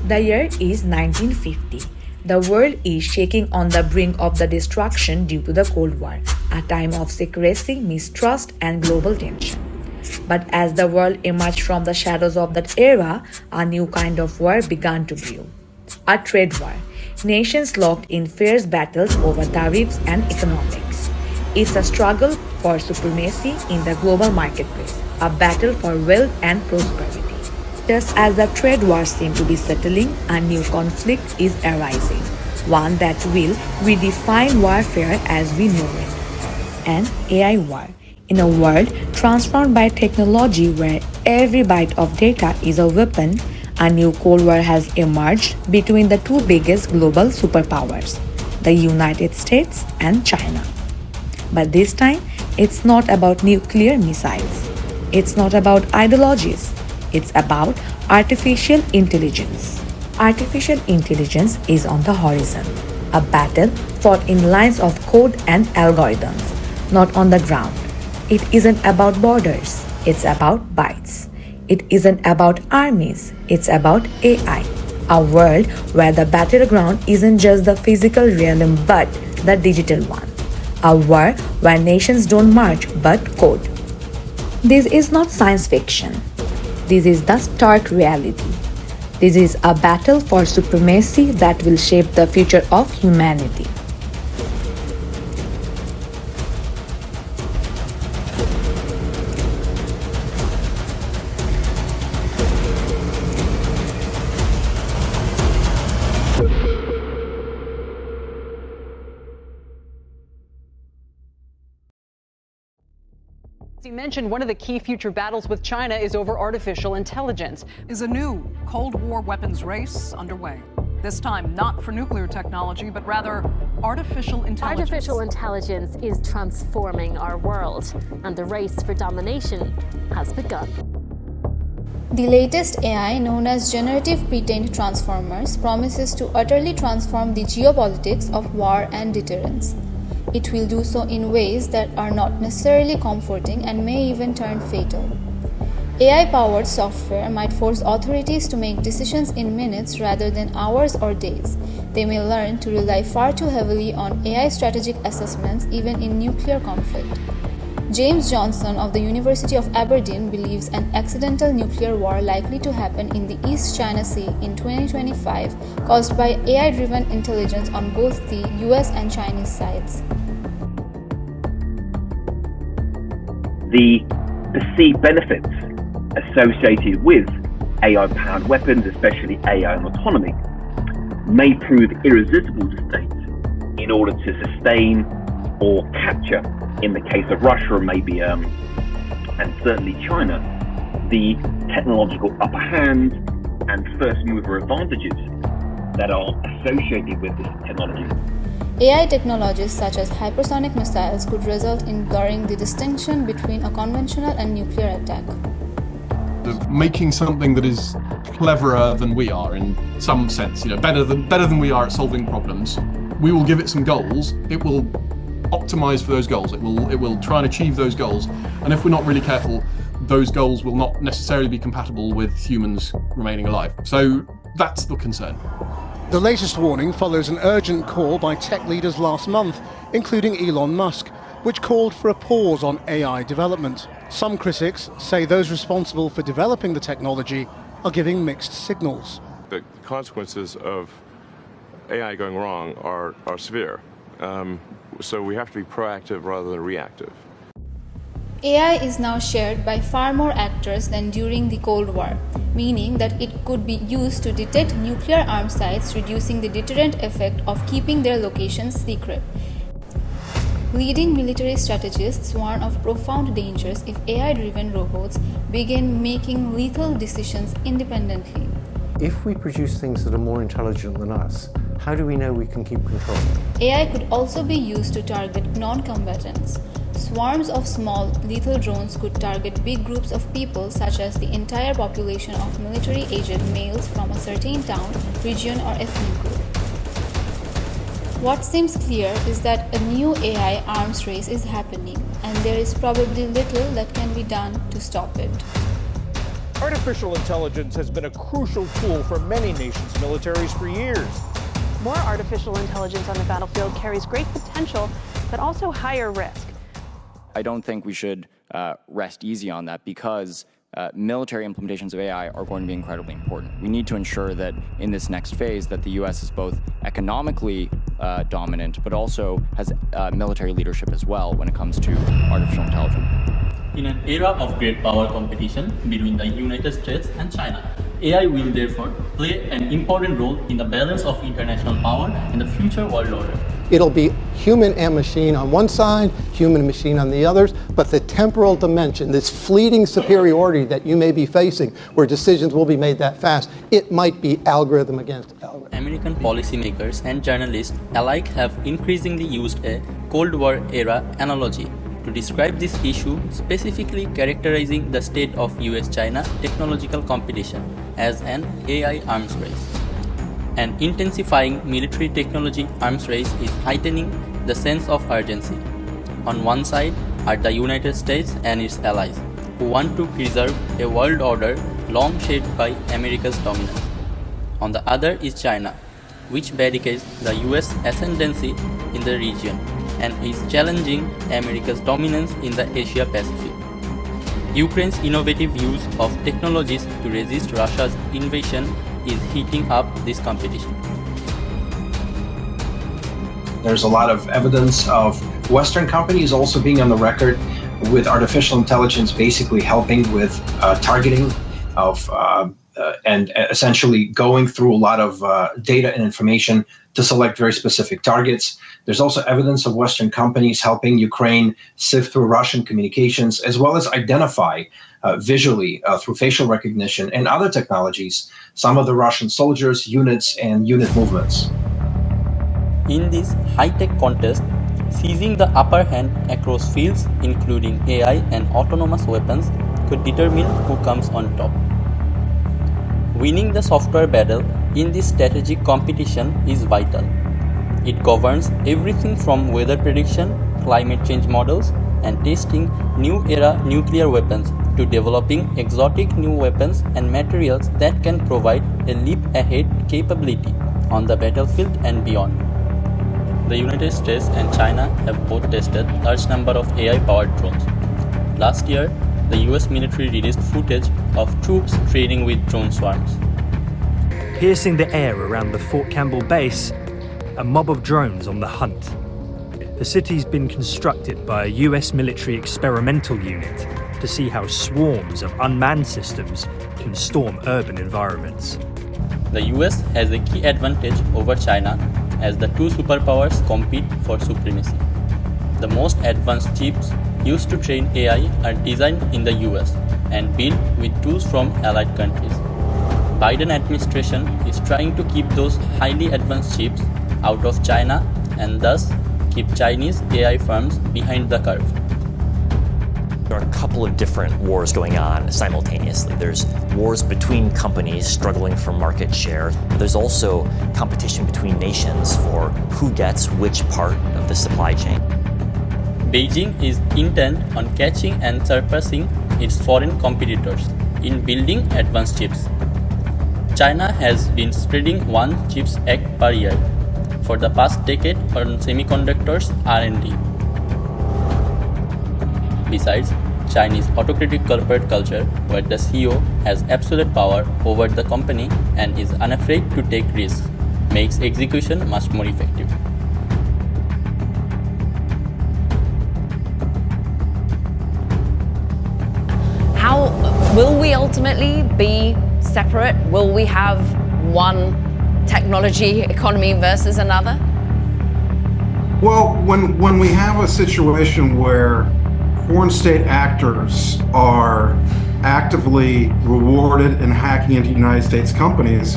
The year is 1950. The world is shaking on the brink of the destruction due to the Cold War, a time of secrecy, mistrust, and global tension. But as the world emerged from the shadows of that era, a new kind of war began to brew. A trade war. Nations locked in fierce battles over tariffs and economics. It's a struggle for supremacy in the global marketplace, a battle for wealth and prosperity. Just as the trade war seems to be settling, a new conflict is arising, one that will redefine warfare as we know it. An AI war. In a world transformed by technology where every byte of data is a weapon, a new Cold War has emerged between the two biggest global superpowers, the United States and China. But this time, it's not about nuclear missiles. It's not about ideologies. It's about artificial intelligence. Artificial intelligence is on the horizon, a battle fought in lines of code and algorithms, not on the ground. It isn't about borders, it's about bytes. It isn't about armies, it's about AI. A world where the battleground isn't just the physical realm but the digital one. A war where nations don't march but code. This is not science fiction. This is the stark reality. This is a battle for supremacy that will shape the future of humanity. As you mentioned, one of the key future battles with China is over artificial intelligence. Is a new Cold War weapons race underway? This time not for nuclear technology, but rather artificial intelligence. Artificial intelligence is transforming our world, and the race for domination has begun. The latest AI, known as Generative Pre-trained Transformers, promises to utterly transform the geopolitics of war and deterrence. It will do so in ways that are not necessarily comforting and may even turn fatal. AI-powered software might force authorities to make decisions in minutes rather than hours or days. They may learn to rely far too heavily on AI strategic assessments even in nuclear conflict. James Johnson of the University of Aberdeen believes an accidental nuclear war likely to happen in the East China Sea in 2025, caused by AI-driven intelligence on both the US and Chinese sides. The perceived benefits associated with AI-powered weapons, especially AI and autonomy, may prove irresistible to states in order to sustain or capture, in the case of Russia and maybe and certainly China, the technological upper hand and first mover advantages that are associated with this technology. AI technologies such as hypersonic missiles could result in blurring the distinction between a conventional and nuclear attack. Of making something that is cleverer than we are in some sense, better than we are at solving problems. We will give it some goals. It will optimize for those goals. It will try and achieve those goals. And if we're not really careful, those goals will not necessarily be compatible with humans remaining alive. So that's the concern. The latest warning follows an urgent call by tech leaders last month, including Elon Musk, which called for a pause on AI development. Some critics say those responsible for developing the technology are giving mixed signals. The consequences of AI going wrong are severe. So we have to be proactive rather than reactive. AI is now shared by far more actors than during the Cold War, meaning that it could be used to detect nuclear arm sites, reducing the deterrent effect of keeping their locations secret. Leading military strategists warn of profound dangers if AI-driven robots begin making lethal decisions independently. If we produce things that are more intelligent than us, how do we know we can keep control? AI could also be used to target non-combatants. Swarms of small, lethal drones could target big groups of people, such as the entire population of military-aged males from a certain town, region, or ethnic group. What seems clear is that a new AI arms race is happening, and there is probably little that can be done to stop it. Artificial intelligence has been a crucial tool for many nations' militaries for years. More artificial intelligence on the battlefield carries great potential, but also higher risk. I don't think we should rest easy on that because military implementations of AI are going to be incredibly important. We need to ensure that in this next phase that the U.S. is both economically dominant, but also has military leadership as well when it comes to artificial intelligence. In an era of great power competition between the United States and China, AI will therefore play an important role in the balance of international power in the future world order. It'll be human and machine on one side, human and machine on the others, but the temporal dimension, this fleeting superiority that you may be facing, where decisions will be made that fast, it might be algorithm against algorithm. American policymakers and journalists alike have increasingly used a Cold War era analogy to describe this issue, specifically characterizing the state of US-China technological competition as an AI arms race. An intensifying military technology arms race is heightening the sense of urgency. On one side are the United States and its allies, who want to preserve a world order long shaped by America's dominance. On the other is China, which barricades the US ascendancy in the region and is challenging America's dominance in the Asia-Pacific. Ukraine's innovative use of technologies to resist Russia's invasion is heating up this competition. There's a lot of evidence of Western companies also being on the record with artificial intelligence basically helping with targeting of and essentially going through a lot of data and information to select very specific targets. There's also evidence of Western companies helping Ukraine sift through Russian communications, as well as identify visually through facial recognition and other technologies some of the Russian soldiers, units, and unit movements. In this high-tech contest, seizing the upper hand across fields including AI and autonomous weapons could determine who comes on top. Winning the software battle in this strategic competition is vital. It governs everything from weather prediction, climate change models, and testing new era nuclear weapons to developing exotic new weapons and materials that can provide a leap ahead capability on the battlefield and beyond. The United States and China have both tested large number of AI-powered drones. Last year, the US military released footage of troops training with drone swarms. Piercing the air around the Fort Campbell base, a mob of drones on the hunt. The city's been constructed by a US military experimental unit to see how swarms of unmanned systems can storm urban environments. The US has a key advantage over China as the two superpowers compete for supremacy. The most advanced chips used to train AI are designed in the US and built with tools from allied countries. Biden administration is trying to keep those highly advanced chips out of China and thus keep Chinese AI firms behind the curve. There are a couple of different wars going on simultaneously. There's wars between companies struggling for market share. There's also competition between nations for who gets which part of the supply chain. Beijing is intent on catching and surpassing its foreign competitors in building advanced chips. China has been spreading one CHIPS Act per year for the past decade on semiconductors R&D. Besides, Chinese autocratic corporate culture, where the CEO has absolute power over the company and is unafraid to take risks, makes execution much more effective. How will we ultimately be separate? Will we have one technology economy versus another? Well, when we have a situation where foreign state actors are actively rewarded and hacking into United States companies,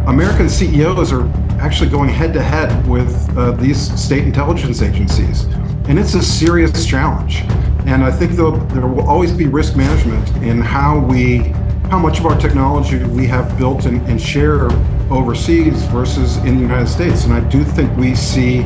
American CEOs are actually going head to head with these state intelligence agencies. And it's a serious challenge. And I think there will always be risk management in how much of our technology we have built and share overseas versus in the United States. And I do think we see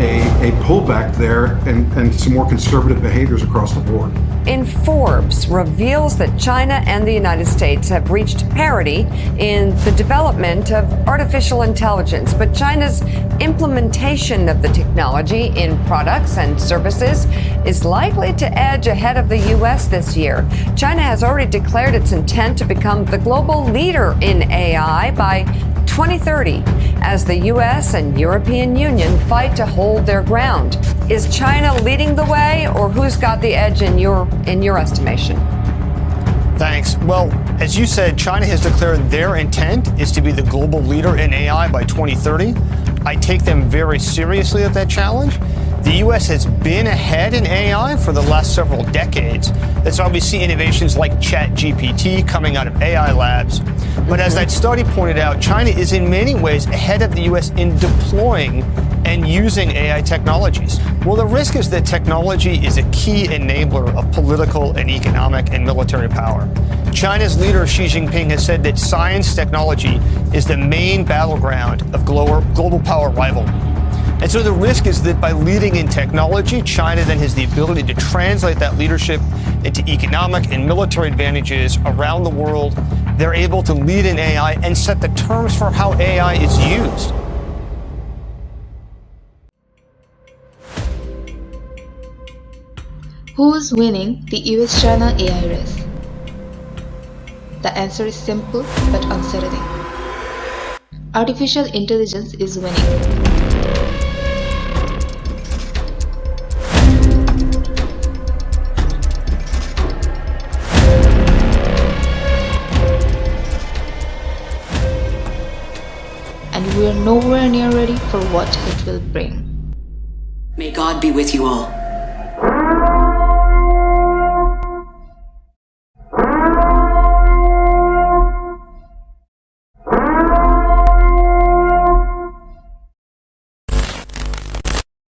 a pullback there and some more conservative behaviors across the board. in Forbes reveals that China and the United States have reached parity in the development of artificial intelligence, but China's implementation of the technology in products and services is likely to edge ahead of the U.S. this year. China has already declared its intent to become the global leader in AI by 2030 as the U.S. and European Union fight to hold their ground. Is China leading the way, or who's got the edge in your estimation? Thanks. Well, as you said, China has declared their intent is to be the global leader in AI by 2030. I take them very seriously at that challenge. The U.S. has been ahead in AI for the last several decades. That's why we see innovations like ChatGPT coming out of AI labs. But as that study pointed out, China is in many ways ahead of the U.S. in deploying and using AI technologies. Well, the risk is that technology is a key enabler of political and economic and military power. China's leader, Xi Jinping, has said that science technology is the main battleground of global power rivalry. And so the risk is that by leading in technology, China then has the ability to translate that leadership into economic and military advantages around the world. They're able to lead in AI and set the terms for how AI is used. Who's winning the US-China AI race? The answer is simple but unsettling. Artificial intelligence is winning. And we are nowhere near ready for what it will bring. May God be with you all.